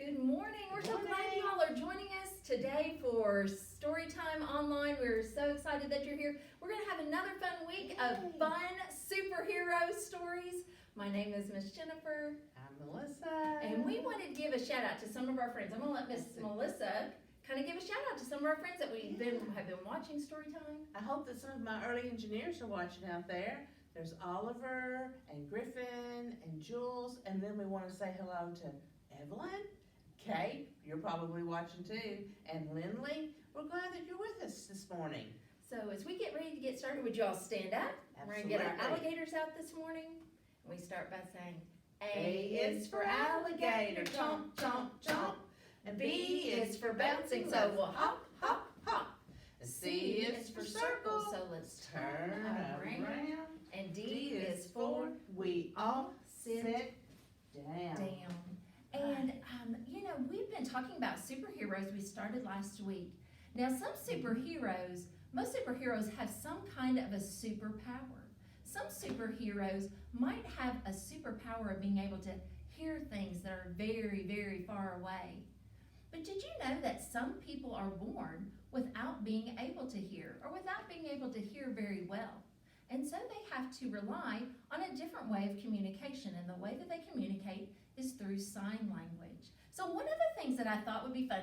Good morning. We're so glad you all are joining us today for Storytime Online. We're so excited that you're here. We're going to have another fun week of fun superhero stories. My name is Miss Jennifer. I'm Melissa. And we wanted to give a shout out to some of our friends. I'm going to let Miss Melissa kind of give a shout out to some of our friends that have been watching Storytime. I hope that some of my early engineers are watching out there. There's Oliver and Griffin and Jules, and then we want to say hello to Evelyn, Kate, you're probably watching too, and Lindley. We're glad that you're with us this morning. So as we get ready to get started, would you all stand up? Absolutely. We're going to get our alligators out this morning. And we start by saying, A is for alligator, chomp, chomp, chomp. And B is for bouncing, so we'll hop, hop, hop. And C is for circle, so let's turn around. And D is for we all sit down. And, we've been talking about superheroes we started last week. Now, most superheroes have some kind of a superpower. Some superheroes might have a superpower of being able to hear things that are very, very far away. But did you know that some people are born without being able to hear or without being able to hear very well? And so they have to rely on a different way of communication, and the way that they communicate is through sign language. So one of the things that I thought would be fun,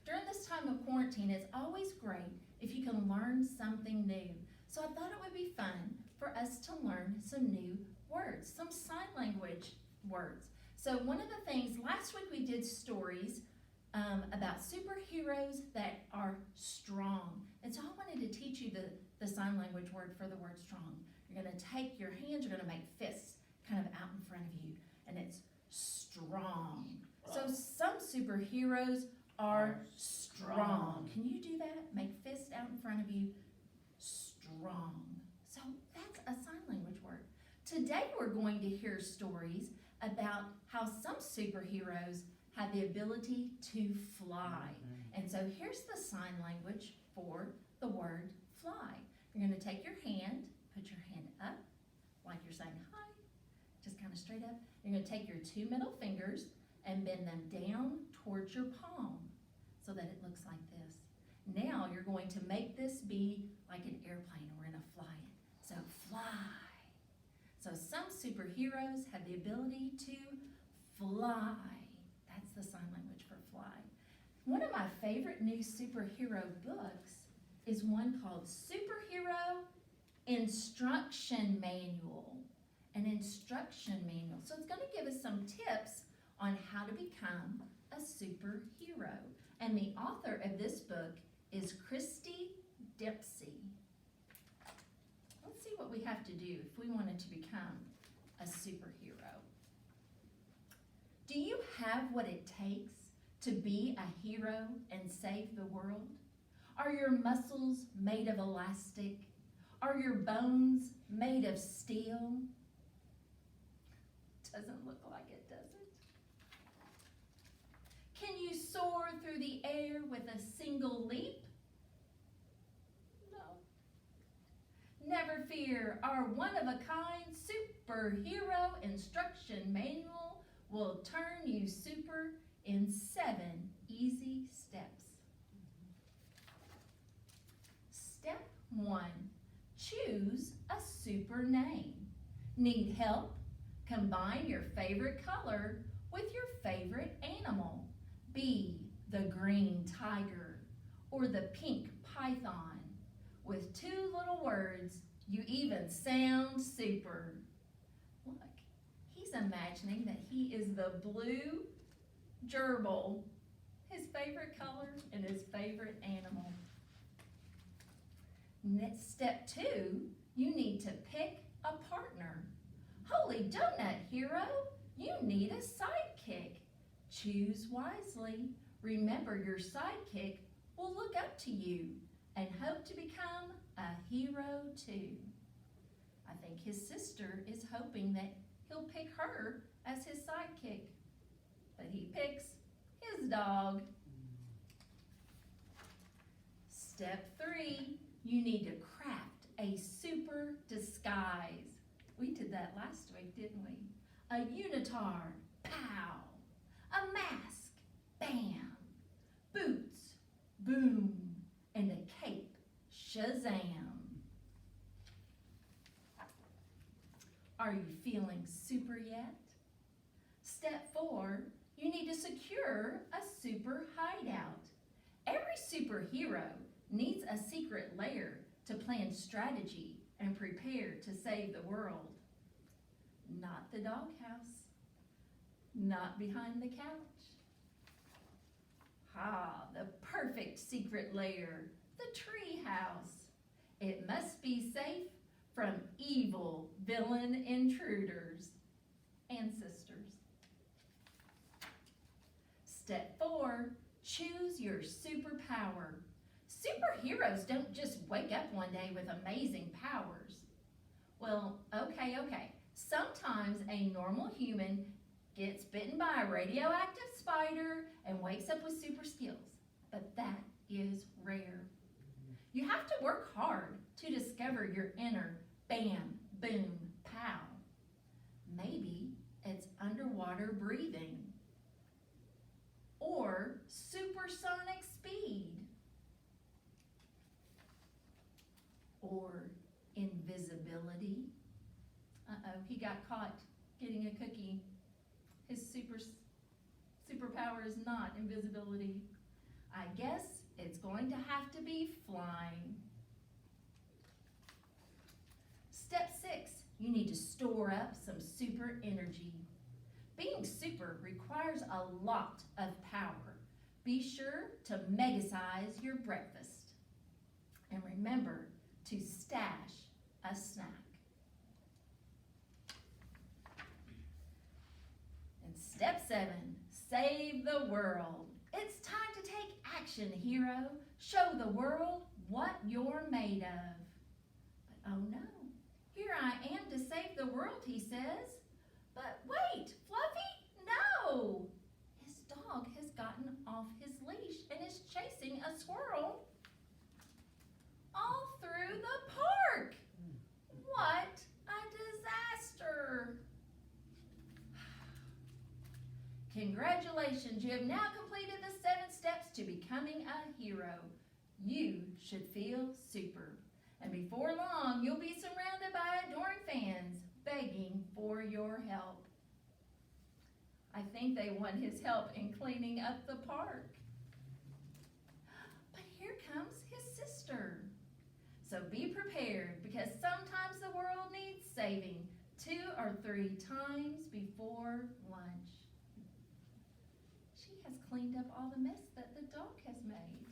during this time of quarantine, it's always great if you can learn something new. So I thought it would be fun for us to learn some new words, some sign language words. So one of the things, last week we did stories about superheroes that are strong. And so I wanted to teach you the sign language word for the word strong. You're going to take your hands, you're going to make fists kind of out in front of you, and it's strong. So some superheroes are strong. Can you do that? Make fists out in front of you. Strong. So that's a sign language word. Today we're going to hear stories about how some superheroes have the ability to fly. And so here's the sign language for the word fly. You're going to take your hand, put your hand up like you're saying hi, just kind of straight up. You're going to take your two middle fingers and bend them down towards your palm so that it looks like this. Now you're going to make this be like an airplane, and we're going to fly it. So fly. So some superheroes have the ability to fly. That's the sign language for fly. One of my favorite new superhero books is one called Superhero Instruction Manual. An instruction manual. So it's going to give us some tips on how to become a superhero. And the author of this book is Christy Dempsey. Let's see what we have to do if we wanted to become a superhero. Do you have what it takes to be a hero and save the world? Are your muscles made of elastic? Are your bones made of steel? Doesn't look like it, does it? Can you soar through the air with a single leap? No. Never fear, our one-of-a-kind superhero instruction manual will turn you super in 7 easy steps. Step 1, choose a super name. Need help? Combine your favorite color with your favorite animal. Be the green tiger or the pink python. With 2 little words, you even sound super. Look, he's imagining that he is the blue gerbil, his favorite color and his favorite animal. Next, step 2, you need to pick a partner. Holy donut, hero, you need a sidekick. Choose wisely. Remember, your sidekick will look up to you and hope to become a hero too. I think his sister is hoping that he'll pick her as his sidekick, but he picks his dog. Step 3, you need to craft a super disguise. We did that last week, didn't we? A unitard, pow. A mask, boom, and a cape, shazam. Are you feeling super yet? Step 4, you need to secure a super hideout. Every superhero needs a secret lair to plan strategy and prepare to save the world. Not the doghouse, not behind the couch. The perfect secret lair, the tree house. It must be safe from evil villain intruders and sisters. Step 4, choose your superpower. Superheroes don't just wake up one day with amazing powers. Well, okay. Sometimes a normal human gets bitten by a radioactive spider and wakes up with super skills, but that is rare. You have to work hard to discover your inner bam, boom, pow. Maybe it's underwater breathing or supersonic speed or invisibility. He got caught getting a cookie. His superpower is not invisibility. I guess it's going to have to be flying. Step 6, you need to store up some super energy. Being super requires a lot of power. Be sure to mega-size your breakfast. And remember to stash a snack. And step 7, save the world. It's time to take action, hero. Show the world what you're made of. But oh no, here I am to save the world, he says. But wait, Fluffy, no! His dog has gotten off his leash and is chasing a squirrel all through the park. What a disaster! Congratulations, you have now completed the 7 steps to becoming a hero. You should feel super. And before long, you'll be surrounded by adoring fans begging for your help. I think they want his help in cleaning up the park. But here comes his sister. So be prepared, because sometimes the world needs saving 2 or 3 times before lunch. She has cleaned up all the mess that the dog has made.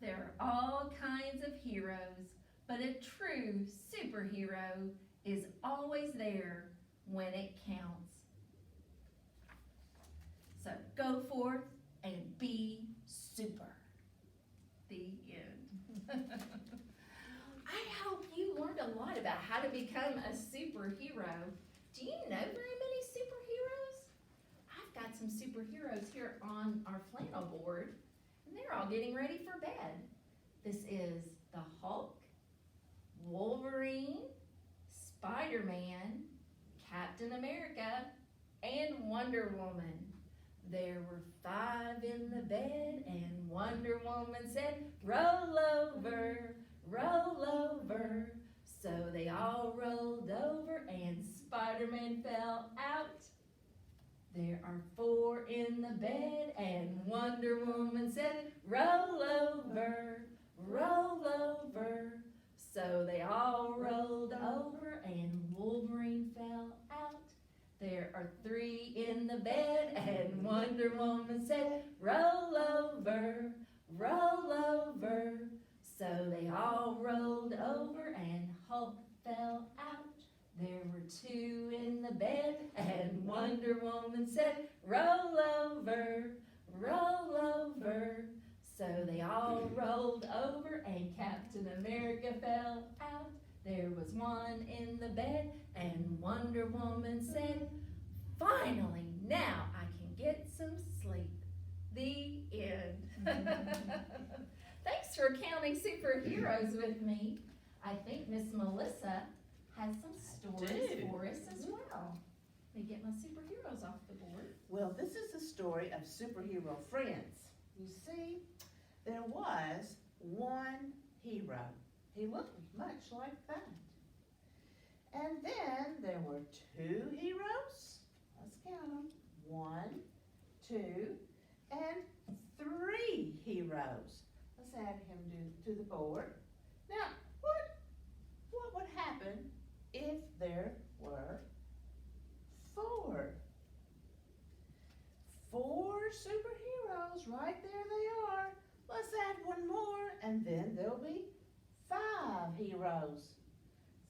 There are all kinds of heroes, but a true superhero is always there when it counts. So go forth and be super. The end. I hope you learned a lot about how to become a superhero. Do you know very many superheroes? I've got some superheroes here on our flannel board, and they're all getting ready for bed. This is the Hulk, Wolverine, Spider-Man, Captain America, and Wonder Woman. There were 5 in the bed, and Wonder Woman said, roll over, roll over. So they all rolled over, and Spider-Man fell out. There are 4 in the bed, and Wonder Woman said, roll over, roll over. So they all rolled over, and Wolverine fell out. There are 3 in the bed, and Wonder Woman said, roll over, roll over. So they all rolled over, and Hulk fell out. There were 2 in the bed, and Wonder Woman said, roll over, roll over. So they all rolled over, and Captain America fell out. There was 1 in the bed, and Wonder Woman said, finally, now I can get some sleep. The end. Thanks for counting superheroes with me. I think Miss Melissa has some stories for us as well. Let me get my superheroes off the board. Well, this is the story of superhero friends. You see, there was one hero. He looked much like that. And then there were two heroes. Let's count them. 1, 2, and 3 heroes. Let's add him to the board. Now, what would happen if there were 4? 4 superheroes, right there they are. Let's add one more, and then there'll be 5 heroes.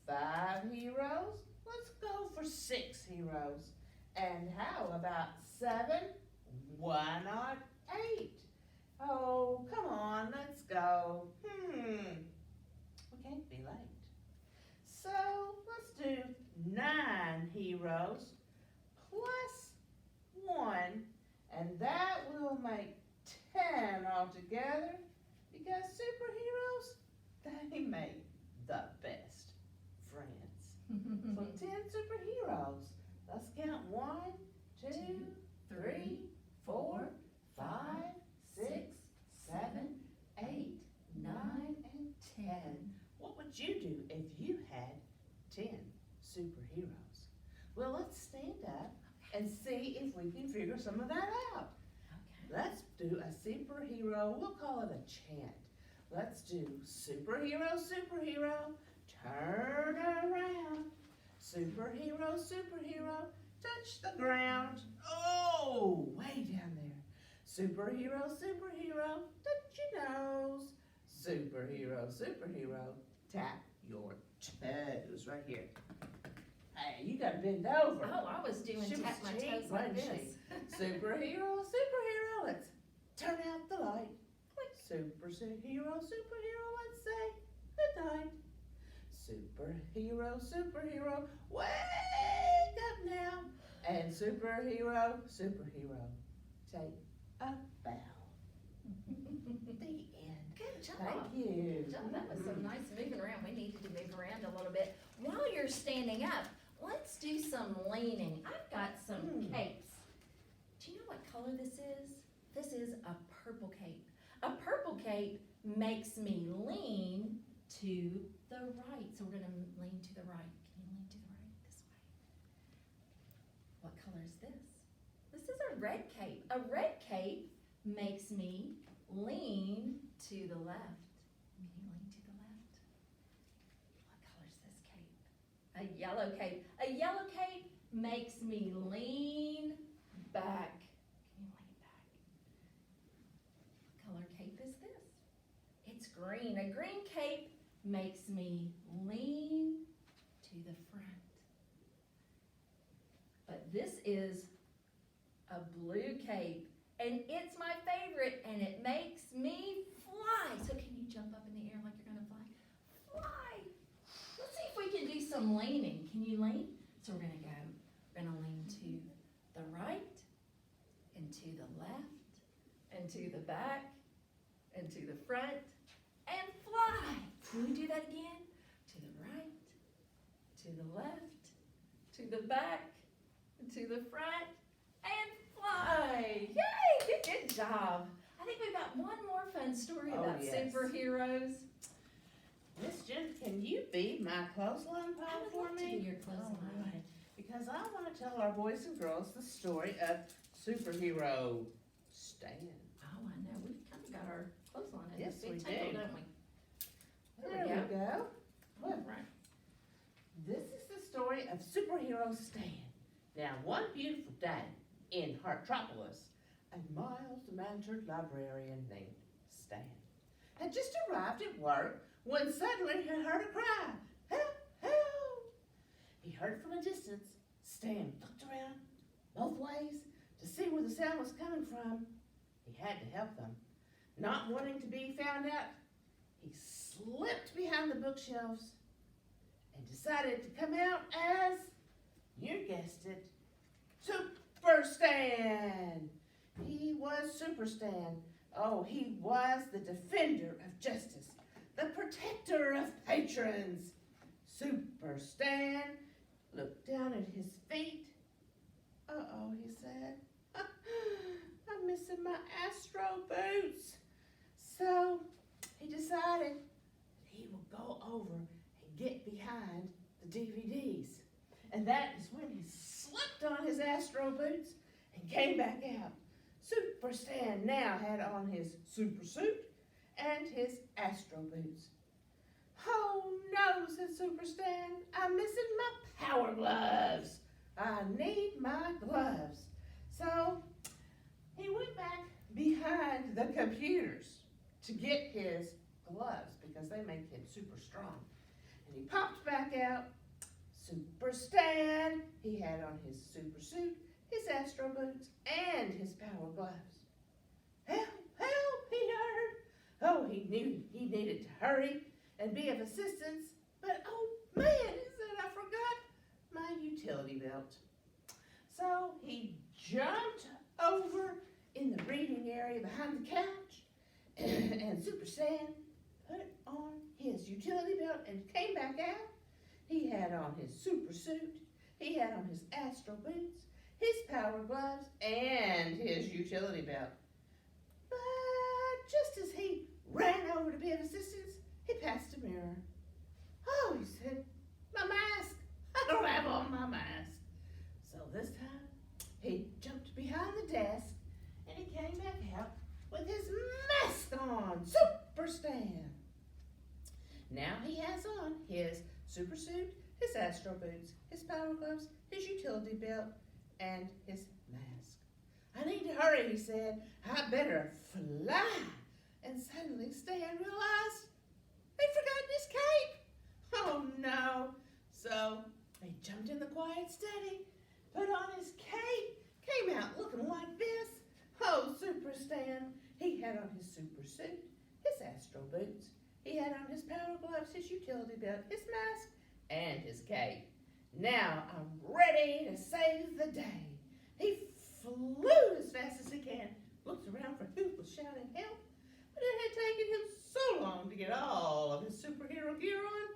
5 heroes, let's go for 6 heroes. And how about 7? Why not 8? Oh, come on, let's go. We can't be late. So let's do 9 heroes plus 1, and that will make 10 altogether, because superheroes, they make the best friends. So 10 superheroes. Let's count 1, 2, 3, 4, 5, 6, 7, 8, 9, and 10. What would you do if you had 10 superheroes? Well, let's stand up and see if we can figure some of that out. Okay. Let's do a superhero, we'll call it a chant. Let's do superhero, superhero, turn around. Superhero, superhero, touch the ground. Oh, way down there. Superhero, superhero, touch your nose. Superhero, superhero, tap your toes right here. Hey, you gotta bend over. Oh, I was doing She tap was my cheap, toes like wasn't this. Superhero, superhero, let's turn out the light. Superhero, superhero, let's say good night. Superhero, superhero, wake up now. And superhero, superhero, take a bow. The end. Good job. Thank you. Good job. That was some nice moving around. We needed to move around a little bit. While you're standing up, let's do some leaning. I've got some capes. Do you know what color this is? This is a purple cape. A purple cape makes me lean to the right. So we're gonna lean to the right. Can you lean to the right this way? What color is this? This is a red cape. A red cape makes me lean to the left. Can you lean to the left? What color is this cape? A yellow cape. A yellow cape makes me lean back. Can you lean back? What color cape is this? It's green. A green cape makes me lean to the front. But this is a blue cape, and it's my favorite, and it makes me fly. So can you jump up in the air like you're gonna fly? Fly! Let's see if we can do some leaning. Can you lean? So we're gonna lean to the right, and to the left, and to the back, and to the front, and fly. Can we do that again? To the right, to the left, to the back, to the front, and fly. Yay, good job. I think we've got one more fun story Oh, about yes. superheroes. Miss Jen, can you be my clothesline I pile would for love to me? be your clothesline. All right. Because I want to tell our boys and girls the story of superhero Stan. Oh, I know. We've kind of got our clothesline in Yes, this big we tangle, do. don't we? There we go. All right. This is the story of superhero Stan. Now, one beautiful day in Heartropolis, a mild-mannered librarian named Stan had just arrived at work when suddenly he heard a cry, "Help, help!" He heard it from a distance. Stan looked around both ways to see where the sound was coming from. He had to help them. Not wanting to be found out, he slipped behind the bookshelves and decided to come out as, you guessed it, Super Stan. He was Super Stan. Oh, he was the defender of justice, the protector of patrons. Super Stan looked down at his feet. Uh-oh, he said. I'm missing my Astro boots. So he decided he would go over and get behind the DVDs. And that is when he slipped on his Astro boots and came back out. Super Stan now had on his super suit and his Astro boots. Oh no, said Super Stan, I'm missing my power gloves. I need my gloves. So he went back behind the computers to get his gloves because they make him super strong. And he popped back out. Super Stan, he had on his super suit, his Astro boots, and his power gloves. Help, help, he heard. Oh, he knew he needed to hurry and be of assistance, but oh man, he said, I forgot my utility belt. So he jumped over in the reading area behind the couch, and Super Stan put on his utility belt and came back out. He had on his super suit, he had on his Astro boots, his power gloves, and his utility belt. But just as he ran over to be of assistance, he passed a mirror. Oh, he said, my mask. I don't have on my mask. So this time, he jumped behind the desk and he came back out with his mask on. Super Stan. Now he has on his super suit, his Astro boots, his power gloves, his utility belt, and his mask. I need to hurry, he said. I better fly. And suddenly Stan realized he'd forgotten his cape. Oh no. So he jumped in the quiet study, put on his cape, came out looking like this. Oh, Super Stan. He had on his super suit, his Astro boots. He had on his power gloves, his utility belt, his mask, and his cape. Now I'm ready to save the day. He flew as fast as he can, looked around for who was shouting help, but it had taken him so long to get all of his superhero gear on.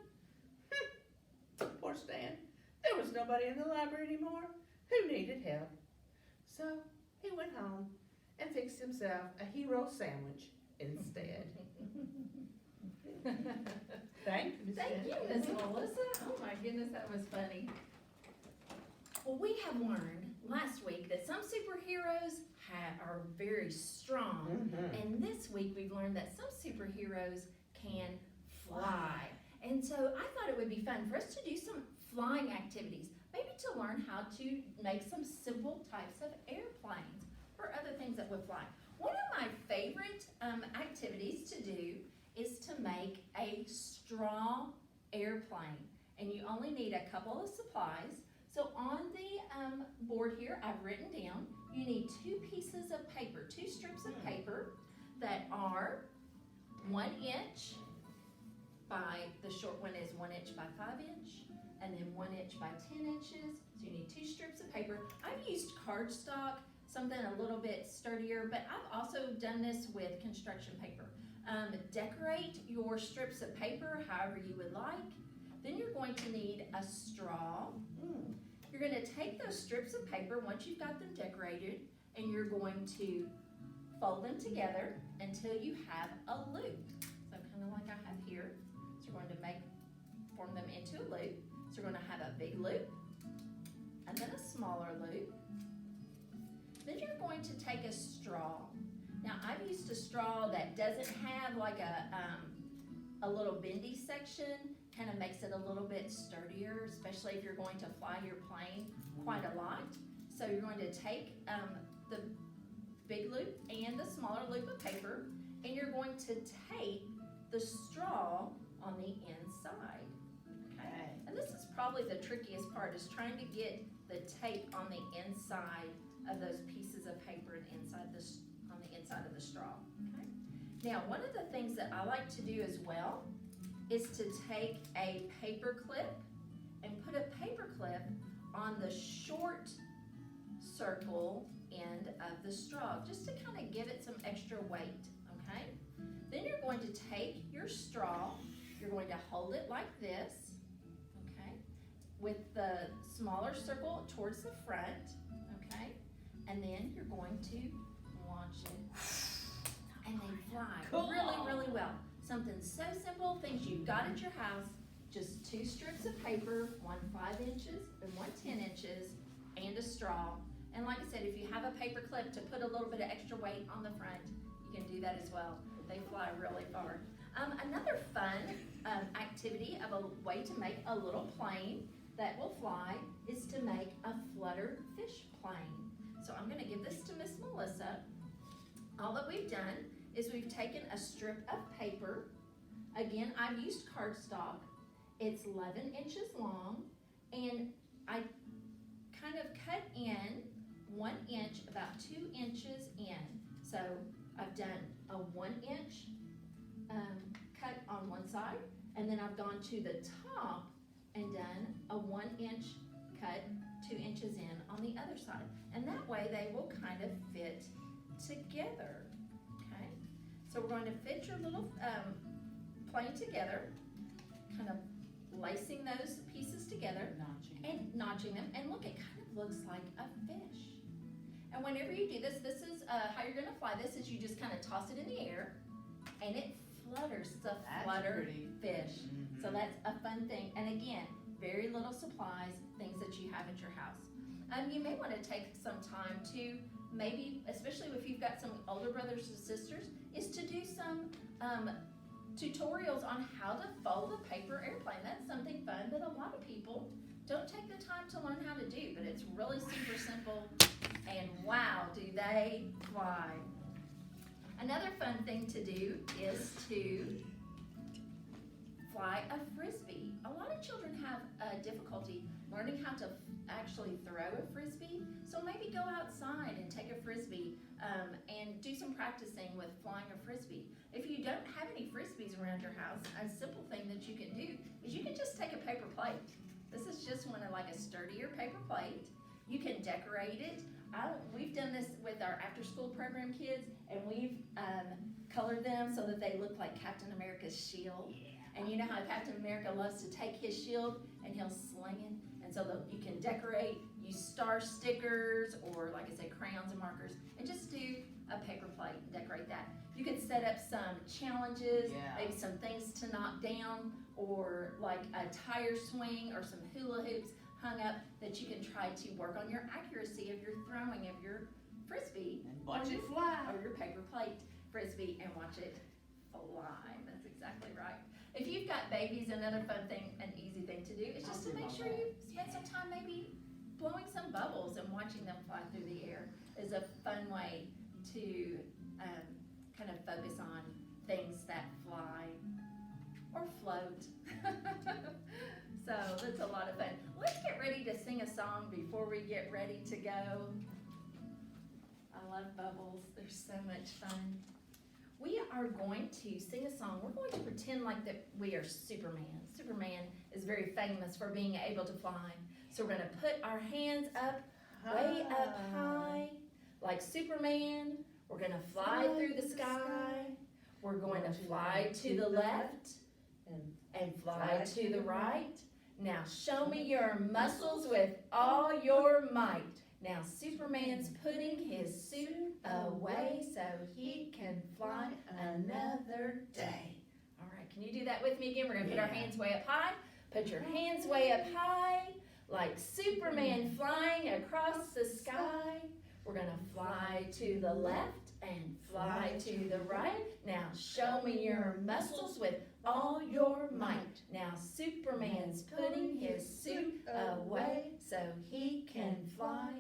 Poor Stan. There was nobody in the library anymore who needed help. So he went home and fixed himself a hero sandwich instead. Thank you, Miss Thank you, Jen. Miss Melissa. Oh my goodness, that was funny. Well, we have learned last week that some superheroes are very strong, and this week we've learned that some superheroes can fly. And so I thought it would be fun for us to do some flying activities, maybe to learn how to make some simple types of airplanes or other things that would fly. One of my favorite activities to do is to make a straw airplane, and you only need a couple of supplies. So on the board here, I've written down, you need 2 pieces of paper, 2 strips of paper that are 1 inch by, the short one is 1 inch by 5 inch, and then 1 inch by 10 inches. So you need 2 strips of paper. I've used cardstock, something a little bit sturdier, but I've also done this with construction paper. Decorate your strips of paper however you would like. Then you're going to need a straw. You're going to take those strips of paper once you've got them decorated, and you're going to fold them together until you have a loop. So kind of like I have here. So we're going to form them into a loop. So we're going to have a big loop, and then a smaller loop. Then you're going to take a straw. Now I've used a straw that doesn't have like a little bendy section, kind of makes it a little bit sturdier, especially if you're going to fly your plane quite a lot. So you're going to take the big loop and the smaller loop of paper, and you're going to tape the straw on the inside. Okay. And this is probably the trickiest part, is trying to get the tape on the inside of those pieces of paper and on the inside of the straw. Okay. Now, one of the things that I like to do as well is to take a paper clip and put a paper clip on the short circle end of the straw, just to kind of give it some extra weight. Okay. Then you're going to take your straw, you're going to hold it like this, okay, with the smaller circle towards the front, okay, and then you're going to launch it. And they fly Cool. really, really well. Something so simple, things you've got at your house, just 2 strips of paper, one 5 inches and one 10 inches, and a straw. And like I said, if you have a paper clip to put a little bit of extra weight on the front, you can do that as well. They fly really far. Another fun activity of a way to make a little plane that will fly is to make a flutter fish plane. So I'm gonna give this to Miss Melissa. All that we've done is we've taken a strip of paper. Again, I've used cardstock. It's 11 inches long, and I kind of cut in 1 inch, about 2 inches in. So I've done a 1 inch cut on one side, and then I've gone to the top and done a 1 inch cut 2 inches in on the other side. And that way they will kind of fit together, okay? So we're going to fit your little plane together, kind of lacing those pieces together and notching them, and look, it kind of looks like a fish. And whenever you do this, this is how you're gonna fly this, is you just kind of toss it in the air and it flutters. It's a flutter fish. Mm-hmm. So that's a fun thing. And again, very little supplies, things that you have at your house. You may want to take some time to maybe, especially if you've got some older brothers and sisters, is to do some tutorials on how to fold a paper airplane. That's something fun that a lot of people don't take the time to learn how to do, but it's really super simple, and wow, do they fly. Another fun thing to do is to fly a frisbee. A lot of children have difficulty learning how to actually throw a frisbee, so maybe go outside and take a frisbee and do some practicing with flying a frisbee. If you don't have any frisbees around your house, a simple thing that you can do is you can just take a paper plate. This is just one of like a sturdier paper plate. You can decorate it. We've done this with our after-school program kids, and we've colored them so that they look like Captain America's shield. And you know how Captain America loves to take his shield and he'll sling it, and so you can decorate, use star stickers, or like I said, crayons and markers, and just do a paper plate and decorate that. You can set up some challenges, maybe some things to knock down, or like a tire swing or some hula hoops hung up that you can try to work on your accuracy of your throwing of your frisbee. And watch it fly. Or your paper plate frisbee and watch it fly. That's exactly right. If you've got babies, another fun thing, an easy thing to do is just to make sure you spend some time maybe blowing some bubbles and watching them fly through the air is a fun way to kind of focus on things that fly or float. So that's a lot of fun. Let's get ready to sing a song before we get ready to go. I love bubbles. They're so much fun. We are going to sing a song. We're going to pretend like that we are Superman. Superman is very famous for being able to fly. So we're going to put our hands up, way up high, like Superman. We're going to fly through the sky. We're going to fly to the left and fly to the right. Now show me your muscles with all your might. Now Superman's putting his suit away so he can fly another day. All right, can you do that with me again? We're going to put our hands way up high. Put your hands way up high, like Superman flying across the sky. We're going to fly to the left and fly to the right. Now show me your muscles with all your might. Now Superman's putting his suit away so he can fly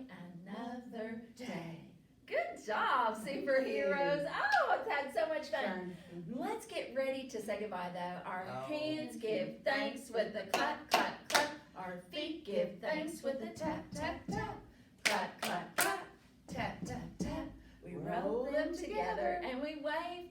another day. Good job, superheroes. Oh, I've had so much fun. Let's get ready to say goodbye though. Our hands give thanks with a clap, clap, clap. Our feet give thanks with a tap, tap, tap. Clap, clap, clap. Tap, tap, tap. We roll them together and we wave